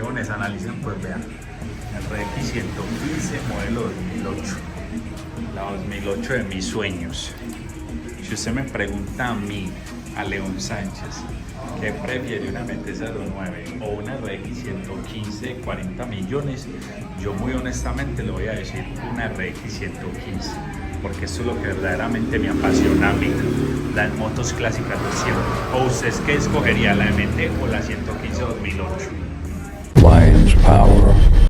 leones, analicen, pues vean. El RX 115 modelo 2008. La 2008 de mis sueños. Si usted me pregunta a mí, a León Sánchez, ¿qué prefiere, una MT-09 o una RX 115 de 40 millones? Yo muy honestamente le voy a decir una RX 115, porque eso es lo que verdaderamente me apasiona a mí, las motos clásicas de siempre. ¿O usted qué escogería, la MT o la 115 2008? Lions power.